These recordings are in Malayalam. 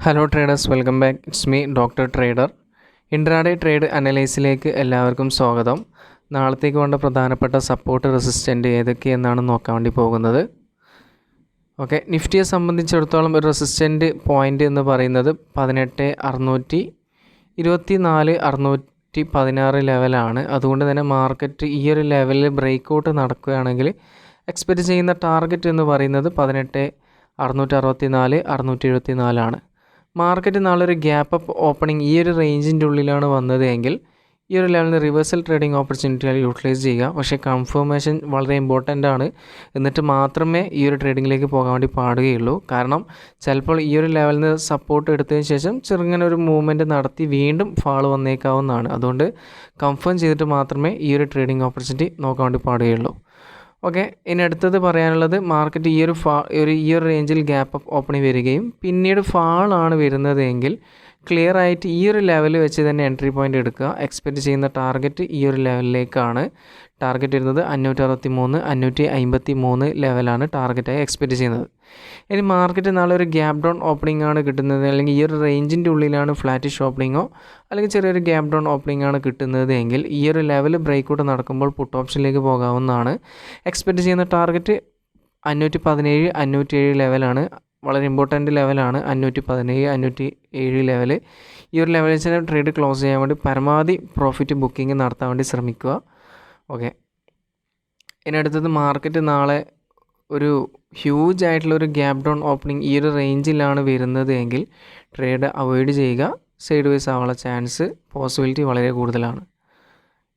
Hello traders, welcome back. It's me doctor trader. Intraday trade അനലൈസിലേക്ക് എല്ലാവർക്കും സ്വാഗതം. നാളത്തേക്ക് വേണ്ട പ്രധാനപ്പെട്ട സപ്പോർട്ട് റെസിസ്റ്റൻ്റ് ഏതൊക്കെയെന്നാണ് നോക്കാൻ വേണ്ടി പോകുന്നത്. ഓക്കെ, നിഫ്റ്റിയെ സംബന്ധിച്ചിടത്തോളം ഒരു റെസിസ്റ്റൻ്റ് പോയിൻ്റ് എന്ന് പറയുന്നത് 18,624,616 ലെവലാണ്. അതുകൊണ്ട് തന്നെ മാർക്കറ്റ് ഈ ഒരു ലെവലിൽ ബ്രേക്കൗട്ട് നടക്കുകയാണെങ്കിൽ എക്സ്പെക്റ്റ് ചെയ്യുന്ന ടാർഗറ്റ് എന്ന് പറയുന്നത് 18,664,674 മാർക്കറ്റ് നാളെ ഒരു ഗ്യാപ്പ് അപ്പ് ഓപ്പണിംഗ് ഈ ഒരു റേഞ്ചിൻ്റെ ഉള്ളിലാണ് വന്നത് എങ്കിൽ ഈ ഒരു ലെവലിൽ റിവേഴ്സൽ ട്രേഡിംഗ് ഓപ്പർച്യൂണിറ്റികൾ യൂട്ടിലൈസ് ചെയ്യുക. പക്ഷേ കൺഫർമേഷൻ വളരെ ഇമ്പോർട്ടൻ്റ് ആണ്. എന്നിട്ട് മാത്രമേ ഈ ഒരു ട്രേഡിങ്ങിലേക്ക് പോകാൻ വേണ്ടി പാടുകയുള്ളൂ. കാരണം ചിലപ്പോൾ ഈ ഒരു ലെവലിൽ നിന്ന് സപ്പോർട്ട് എടുത്തതിന് ശേഷം ചെറുങ്ങനെ ഒരു മൂവ്മെൻറ്റ് നടത്തി വീണ്ടും ഫാൾ വന്നേക്കാവുന്നതാണ്. അതുകൊണ്ട് കൺഫേം ചെയ്തിട്ട് മാത്രമേ ഈ ഒരു ട്രേഡിംഗ് ഓപ്പർച്യൂണിറ്റി നോക്കാൻ വേണ്ടി പാടുകയുള്ളൂ. ഓക്കെ, ഇനി അടുത്തത് പറയാനുള്ളത് മാർക്കറ്റ് ഈ ഒരു റേഞ്ചിൽ ഗ്യാപ്പ് അപ്പ് ഓപ്പണിംഗ് വരികയും പിന്നീട് ഫാളാണ് വരുന്നതെങ്കിൽ ക്ലിയർ ആയിട്ട് ഈ ഒരു ലെവൽ വെച്ച് തന്നെ എൻട്രി പോയിൻ്റ് എടുക്കുക. എക്സ്പെക്റ്റ് ചെയ്യുന്ന ടാർഗറ്റ് ഈ ഒരു ലെവലിലേക്കാണ്. ടാർഗറ്റ് വരുന്നത് 563 ലെവലാണ് ടാർഗറ്റായി എക്സ്പെക്റ്റ് ചെയ്യുന്നത്. ഇനി മാർക്കറ്റ് നാളെ ഒരു ഗ്യാപ്പ് ഡൗൺ ഓപ്പണിംഗ് ആണ് കിട്ടുന്നത്, അല്ലെങ്കിൽ ഈ ഒരു റേഞ്ചിൻ്റെ ഉള്ളിലാണ് ഫ്ലാറ്റിഷ് ഓപ്പണിങ്ങോ അല്ലെങ്കിൽ ചെറിയൊരു ഗ്യാപ്പ് ഡൗൺ ഓപ്പണിംഗ് ആണ് കിട്ടുന്നത് എങ്കിൽ ഈ ഒരു ലെവൽ ബ്രേക്കൗട്ട് നടക്കുമ്പോൾ പുട്ട് ഓപ്ഷനിലേക്ക് പോകാവുന്നതാണ്. എക്സ്പെക്റ്റ് ചെയ്യുന്ന ടാർഗറ്റ് 517, 507 ലെവലാണ്. വളരെ ഇമ്പോർട്ടൻ്റ് ലെവലാണ് 517, 507 ലെവൽ. ഈ ഒരു ലെവലിൽ തന്നെ ട്രേഡ് ക്ലോസ് ചെയ്യാൻ വേണ്ടി പരമാവധി പ്രോഫിറ്റ് ബുക്കിംഗ് നടത്താൻ വേണ്ടി ശ്രമിക്കുക. ഓക്കെ, ഇനി അടുത്തത് മാർക്കറ്റ് നാളെ ഒരു ഹ്യൂജ് ആയിട്ടുള്ളൊരു ഗ്യാപ്പ് ഡൗൺ ഓപ്പണിംഗ് ഈ ഒരു റേഞ്ചിലാണ് വരുന്നത് എങ്കിൽ ട്രേഡ് അവോയ്ഡ് ചെയ്യുക. സൈഡ് വേസ് ആവാനുള്ള ചാൻസ് പോസിബിലിറ്റി വളരെ കൂടുതലാണ്.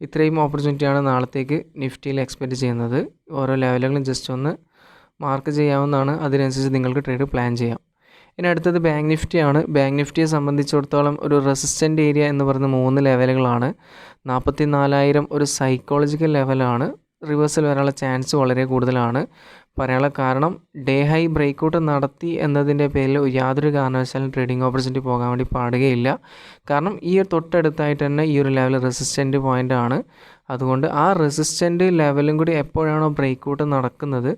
ഇത്രയും ഓപ്പർച്യൂണിറ്റിയാണ് നാളത്തേക്ക് നിഫ്റ്റിയിൽ എക്സ്പെക്റ്റ് ചെയ്യുന്നത്. ഓരോ ലെവലുകളും ജസ്റ്റ് ഒന്ന് മാർക്ക് ചെയ്യാവുന്നതാണ്. അതിനനുസരിച്ച് നിങ്ങൾക്ക് ട്രേഡ് പ്ലാൻ ചെയ്യാം. ഇനി അടുത്തത് ബാങ്ക് നിഫ്റ്റിയാണ്. ബാങ്ക് നിഫ്റ്റിയെ സംബന്ധിച്ചിടത്തോളം ഒരു റെസിസ്റ്റൻ്റ് ഏരിയ എന്ന് പറയുന്ന 3 ലെവലുകളാണ്. 44,000 ഒരു സൈക്കോളജിക്കൽ ലെവലാണ്. റിവേഴ്സൽ വരാനുള്ള ചാൻസ് വളരെ കൂടുതലാണ്. പറയാനുള്ള കാരണം ഡേ ഹൈ ബ്രേക്കൗട്ട് നടത്തി എന്നതിൻ്റെ പേരിൽ യാതൊരു കാരണവശാലും ട്രേഡിംഗ് ഓപ്പർച്യൂണിറ്റി പോകാൻ വേണ്ടി പാടുകയില്ല. കാരണം ഈ തൊട്ടടുത്തായിട്ട് തന്നെ ഈ ഒരു ലെവൽ റെസിസ്റ്റൻ്റ് പോയിൻ്റ് ആണ്. അതുകൊണ്ട് ആ റെസിസ്റ്റൻ്റ് ലെവലും കൂടി എപ്പോഴാണോ ബ്രേക്കൗട്ട് നടക്കുന്നത്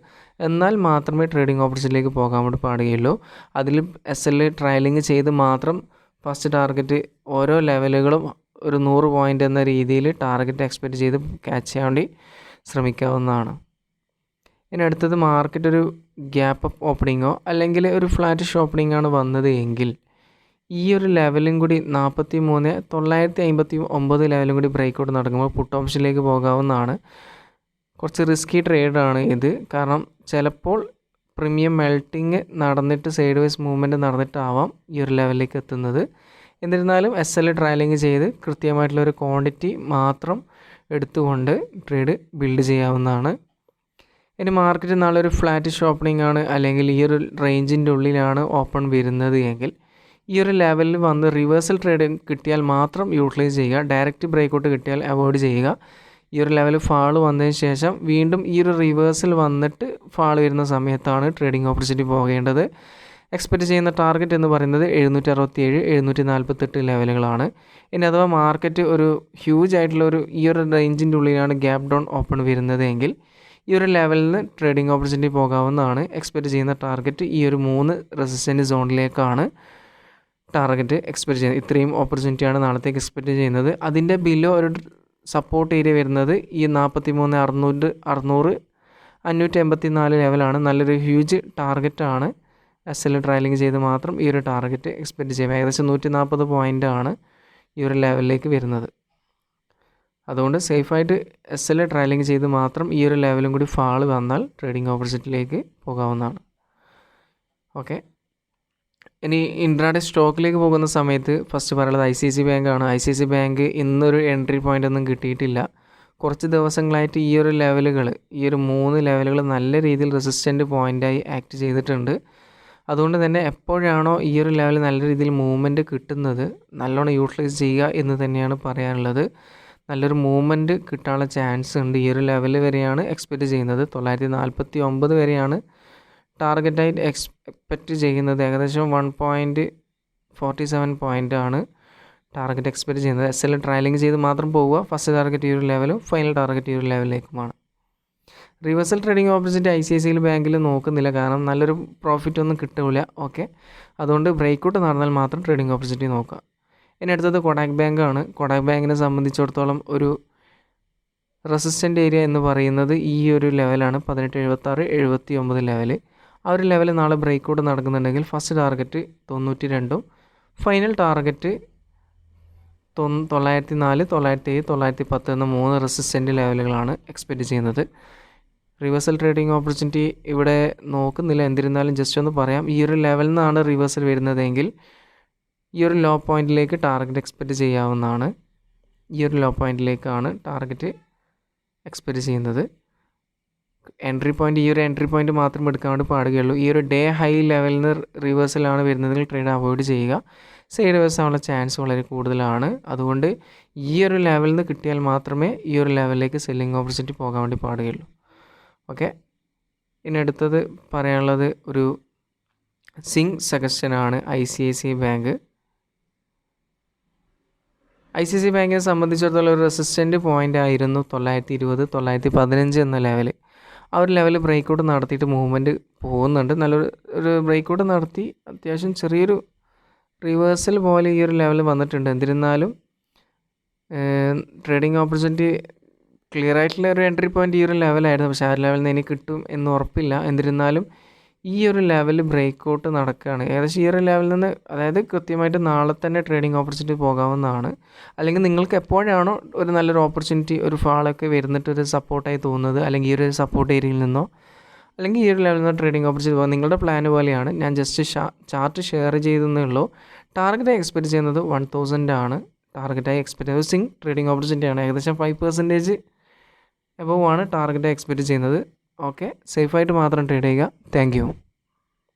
എന്നാൽ മാത്രമേ ട്രേഡിംഗ് ഓപ്പർച്യൂണിറ്റിയിലേക്ക് പോകാൻ വേണ്ടി പാടുകയുള്ളൂ. അതിൽ SL ട്രയലിംഗ് ചെയ്ത് മാത്രം ഫസ്റ്റ് ടാർഗറ്റ് ഓരോ ലെവലുകളും ഒരു 100 പോയിൻ്റ് എന്ന രീതിയിൽ ടാർഗറ്റ് എക്സ്പെക്റ്റ് ചെയ്ത് ക്യാച്ച് ചെയ്യാൻ വേണ്ടി ശ്രമിക്കാവുന്നതാണ്. ഇനി അടുത്തത് മാർക്കറ്റ് ഒരു ഗ്യാപ്പ് അപ്പ് ഓപ്പണിങ്ങോ അല്ലെങ്കിൽ ഒരു ഫ്ലാറ്റിഷ് ഓപ്പണിംഗ് ആണ് വന്നത് എങ്കിൽ ഈ ഒരു ലെവലും കൂടി 43,959 ലെവലും കൂടി ബ്രേക്കൗട്ട് നടക്കുമ്പോൾ പുട്ട് ഓപ്ഷനിലേക്ക് പോകാവുന്നതാണ്. കുറച്ച് റിസ്കി ട്രേഡാണ് ഇത്. കാരണം ചിലപ്പോൾ പ്രീമിയം മെൽറ്റിങ് നടന്നിട്ട് സൈഡ് വൈസ് മൂവ്മെൻറ്റ് നടന്നിട്ടാവാം ഈ ഒരു ലെവലിലേക്ക് എത്തുന്നത്. എന്നിരുന്നാലും SL ട്രയലിംഗ് ചെയ്ത് കൃത്യമായിട്ടുള്ളൊരു ക്വാണ്ടിറ്റി മാത്രം എടുത്തുകൊണ്ട് ട്രേഡ് ബിൽഡ് ചെയ്യാവുന്നതാണ്. ഇനി മാർക്കറ്റ് നാളെ ഒരു ഫ്ലാറ്റിഷ് ഓപ്പണിംഗ് ആണ് അല്ലെങ്കിൽ ഈ ഒരു റേഞ്ചിൻ്റെ ഉള്ളിലാണ് ഓപ്പൺ വരുന്നത് എങ്കിൽ ഈ ഒരു ലെവലിൽ വന്ന് റിവേഴ്സൽ ട്രേഡ് കിട്ടിയാൽ മാത്രം യൂട്ടിലൈസ് ചെയ്യുക. ഡയറക്റ്റ് ബ്രേക്കൗട്ട് കിട്ടിയാൽ അവോയ്ഡ് ചെയ്യുക. ഈ ഒരു ലെവൽ ഫാൾ വന്നതിന് ശേഷം വീണ്ടും ഈ ഒരു റിവേഴ്സൽ വന്നിട്ട് ഫാൾ വരുന്ന സമയത്താണ് ട്രേഡിംഗ് ഓപ്പർച്യൂണിറ്റി പോകേണ്ടത്. എക്സ്പെക്റ്റ് ചെയ്യുന്ന ടാർഗറ്റ് എന്ന് പറയുന്നത് 767, 748 ലെവലുകളാണ്. ഇനി അഥവാ മാർക്കറ്റ് ഒരു ഹ്യൂജ് ആയിട്ടുള്ള ഈ ഒരു റേഞ്ചിൻ്റെ ഉള്ളിലാണ് ഗ്യാപ്പ് ഡൗൺ ഓപ്പൺ വരുന്നത് എങ്കിൽ ഈ ഒരു ലെവലിൽ നിന്ന് ട്രേഡിംഗ് ഓപ്പർച്യൂണിറ്റി പോകാവുന്നതാണ്. എക്സ്പെക്റ്റ് ചെയ്യുന്ന ടാർഗറ്റ് ഈ ഒരു 3 റെസിസ്റ്റൻ്റ് സോണിലേക്കാണ് ടാർഗറ്റ് എക്സ്പെക്റ്റ് ചെയ്യുന്നത്. ഇത്രയും ഓപ്പർച്യൂണിറ്റിയാണ് നാളത്തേക്ക് എക്സ്പെക്റ്റ് ചെയ്യുന്നത്. അതിൻ്റെ ബിലോ ഒരു സപ്പോർട്ട് ഏരിയ വരുന്നത് ഈ 43,600, 584 ലെവലാണ്. നല്ലൊരു ഹ്യൂജ് ടാർഗറ്റാണ്. SL ട്രയലിംഗ് ചെയ്ത് മാത്രം ഈ ഒരു ടാർഗറ്റ് എക്സ്പെക്റ്റ് ചെയ്യാം. ഏകദേശം 140 പോയിൻ്റാണ് ഈ ഒരു ലെവലിലേക്ക് വരുന്നത്. അതുകൊണ്ട് സേഫായിട്ട് SL ട്രയലിംഗ് ചെയ്ത് മാത്രം ഈ ഒരു ലെവലും കൂടി ഫാൾ വന്നാൽ ട്രേഡിംഗ് ഓപ്പർച്യൂണിറ്റിയിലേക്ക് പോകാവുന്നതാണ്. ഓക്കെ, ഇനി ഇൻട്രാഡേ സ്റ്റോക്കിലേക്ക് പോകുന്ന സമയത്ത് ഫസ്റ്റ് പറയുന്നത് ICICI ബാങ്കാണ്. ICICI ബാങ്ക് ഇന്നൊരു എൻട്രി പോയിൻ്റ് ഒന്നും കിട്ടിയിട്ടില്ല. കുറച്ച് ദിവസങ്ങളായിട്ട് ഈ ഒരു ലെവലുകൾ, ഈ ഒരു 3 ലെവലുകൾ നല്ല രീതിയിൽ റെസിസ്റ്റൻ്റ് പോയിൻ്റായി ആക്ട് ചെയ്തിട്ടുണ്ട്. അതുകൊണ്ട് തന്നെ എപ്പോഴാണോ ഈ ഒരു ലെവൽ നല്ല രീതിയിൽ മൂവ്മെൻറ്റ് കിട്ടുന്നത് നല്ലോണം യൂട്ടിലൈസ് ചെയ്യുക എന്ന് തന്നെയാണ് പറയാനുള്ളത്. നല്ലൊരു മൂവ്മെൻറ്റ് കിട്ടാനുള്ള ചാൻസ് ഉണ്ട്. ഈ ഒരു ലെവൽ വരെയാണ് എക്സ്പെക്റ്റ് ചെയ്യുന്നത്. 949 വരെയാണ് ടാർഗറ്റായിട്ട് എക്സ്പെക്റ്റ് ചെയ്യുന്നത്. ഏകദേശം 1.47 പോയിൻ്റാണ് ടാർഗറ്റ് എക്സ്പെക്റ്റ് ചെയ്യുന്നത്. SL ട്രയലിംഗ് ചെയ്ത് മാത്രം പോവുക. ഫസ്റ്റ് ടാർഗറ്റ് ഈ ഒരു ലെവലും ഫൈനൽ ടാർഗറ്റ് ഈ ഒരു ലെവലിലേക്കുമാണ്. റിവേഴ്സൽ ട്രേഡിംഗ് ഓപ്പർച്യൂണിറ്റി ICICI ബാങ്കിൽ നോക്കുന്നില്ല, കാരണം നല്ലൊരു പ്രോഫിറ്റ് ഒന്നും കിട്ടില്ല. ഓക്കെ, അതുകൊണ്ട് ബ്രേക്കൗട്ട് നടന്നാൽ മാത്രം ട്രേഡിംഗ് ഓപ്പർച്യൂണിറ്റി നോക്കുക. ഇനി അടുത്തത് കൊടാക് ബാങ്കാണ്. കൊടാക് ബാങ്കിനെ സംബന്ധിച്ചിടത്തോളം ഒരു റെസിസ്റ്റൻ്റ് ഏരിയ എന്ന് പറയുന്നത് ഈ ഒരു ലെവലാണ്, 1876-79 ലെവൽ. ആ ഒരു ലെവൽ നാളെ ബ്രേക്കൗട്ട് നടക്കുന്നുണ്ടെങ്കിൽ ഫസ്റ്റ് ടാർഗറ്റ് 92, ഫൈനൽ ടാർഗറ്റ് 904, 907, 910 എന്ന 3 റെസിസ്റ്റൻ്റ് ലെവലുകളാണ് എക്സ്പെക്റ്റ് ചെയ്യുന്നത്. റിവേഴ്സൽ ട്രേഡിംഗ് ഓപ്പർച്യൂണിറ്റി ഇവിടെ നോക്കുന്നില്ല, എന്നിരുന്നാലും ജസ്റ്റ് ഒന്ന് പറയാം. ഈ ഒരു ലെവലിൽ നിന്നാണ് റിവേഴ്സൽ വരുന്നതെങ്കിൽ ഈ ഒരു ലോ പോയിൻറ്റിലേക്ക് ടാർഗറ്റ് എക്സ്പെക്റ്റ് ചെയ്യാവുന്നതാണ്. ഈ ഒരു ലോ പോയിൻറ്റിലേക്കാണ് ടാർഗറ്റ് എക്സ്പെക്റ്റ് ചെയ്യുന്നത്. എൻട്രി പോയിൻറ്റ്, ഈ ഒരു എൻട്രി പോയിൻറ്റ് മാത്രം എടുക്കാൻ വേണ്ടി പാടുകയുള്ളൂ. ഈ ഒരു ഡേ ഹൈ ലെവലിൽ നിന്ന് റിവേഴ്സലാണ് വരുന്നതെങ്കിൽ ട്രേഡ് അവോയ്ഡ് ചെയ്യുക. സൈഡ് വേഴ്സ് ആവാനുള്ള ചാൻസ് വളരെ കൂടുതലാണ്. അതുകൊണ്ട് ഈ ഒരു ലെവലിൽ നിന്ന് കിട്ടിയാൽ മാത്രമേ ഈ ഒരു ലെവലിലേക്ക് സെല്ലിംഗ് ഓപ്പർച്യൂണിറ്റി പോകാൻ വേണ്ടി പാടുകയുള്ളൂ. ഓക്കെ, ഇനി അടുത്തത് പറയാനുള്ളത് ഒരു സിംഗ് സജഷനാണ് ICICI ബാങ്ക്. ICICI ബാങ്കിനെ സംബന്ധിച്ചിടത്തോളം ഒരു റെസിസ്റ്റൻ്റ് പോയിൻ്റ് ആയിരുന്നു 920, 915 എന്ന ലെവൽ. ആ ഒരു ലെവൽ ബ്രേക്കൗട്ട് നടത്തിയിട്ട് മൂവ്മെൻറ്റ് പോകുന്നുണ്ട്. നല്ലൊരു ബ്രേക്കൗട്ട് നടത്തി അത്യാവശ്യം ചെറിയൊരു റിവേഴ്സൽ പോലെ ഈ ഒരു ലെവൽ വന്നിട്ടുണ്ട്. എന്നിരുന്നാലും ട്രേഡിംഗ് ഓപ്പർച്യൂണിറ്റി ക്ലിയർ ആയിട്ടുള്ള ഒരു എൻട്രി പോയിൻ്റ് ഈ ഒരു ലെവലായിരുന്നു. പക്ഷേ ആ ലെവലിൽ നിന്ന് എനിക്ക് കിട്ടും എന്ന് ഉറപ്പില്ല. എന്നിരുന്നാലും ഈ ഒരു ലെവൽ ബ്രേക്കൗട്ട് നടക്കുകയാണ്. ഏകദേശം ഈ ഒരു ലെവലിൽ നിന്ന്, അതായത് കൃത്യമായിട്ട് നാളെ തന്നെ ട്രേഡിംഗ് ഓപ്പർച്യൂണിറ്റി പോകാവുന്നതാണ്. അല്ലെങ്കിൽ നിങ്ങൾക്ക് എപ്പോഴാണോ ഒരു നല്ലൊരു ഓപ്പർച്യൂണിറ്റി, ഒരു ഫാളൊക്കെ വരുന്നിട്ട് ഒരു സപ്പോർട്ടായി തോന്നുന്നത്, അല്ലെങ്കിൽ ഈ ഒരു സപ്പോർട്ട് ഏരിയയിൽ നിന്നോ അല്ലെങ്കിൽ ഈ ഒരു ലെവലിൽ നിന്ന് ട്രേഡിംഗ് ഓപ്പർച്യൂണിറ്റി പോകാൻ നിങ്ങളുടെ പ്ലാൻ പോലെയാണ്. ഞാൻ ജസ്റ്റ് ചാർട്ട് ഷെയർ ചെയ്തെന്നേ ഉള്ളൂ. ടാർഗറ്റായി എക്സ്പെക്റ്റ് ചെയ്യുന്നത് 1000 ആണ്. ടാർഗറ്റായി എക്സ്പെക്റ്റ് ചെയ്യുന്നത് സിംഗ് ട്രേഡിംഗ് ഓപ്പർച്യൂണിറ്റിയാണ്. ഏകദേശം 5% എബവ് ആണ് ടാർഗറ്റായി എക്സ്പെക്റ്റ് ചെയ്യുന്നത്. ഓക്കെ, സേഫായിട്ട് മാത്രം ട്രേഡ് ചെയ്യുക. Thank you.